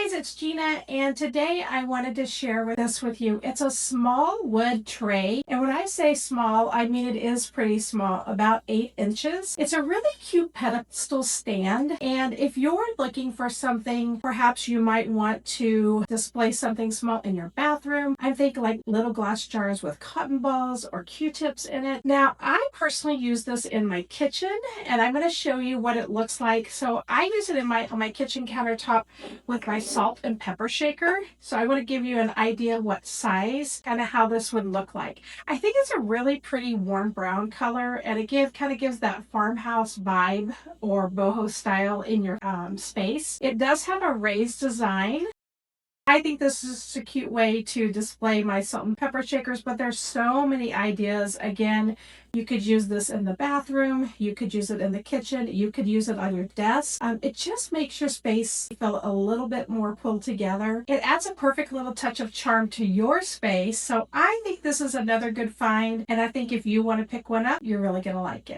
Guys, it's Gina, and today I wanted to share this with you. It's a small wood tray, and when I say small, I mean it is pretty small, about 8 inches. It's a really cute pedestal stand, and if you're looking for something, perhaps you might want to display something small in your bathroom. I think like little glass jars with cotton balls or Q-tips in it. Now, I personally use this in my kitchen, and I'm going to show you what it looks like. So I use it on my kitchen countertop with my salt and pepper shaker. So I want to give you an idea of what size, kind of how this would look like. I think it's a really pretty warm brown color, and it kind of gives that farmhouse vibe or boho style in your space. It does have a raised design. I think this is a cute way to display my salt and pepper shakers, but there's so many ideas. Again, you could use this in the bathroom, you could use it in the kitchen, you could use it on your desk. It just makes your space feel a little bit more pulled together. It adds a perfect little touch of charm to your space. So I think this is another good find, and I think if you want to pick one up, you're really going to like it.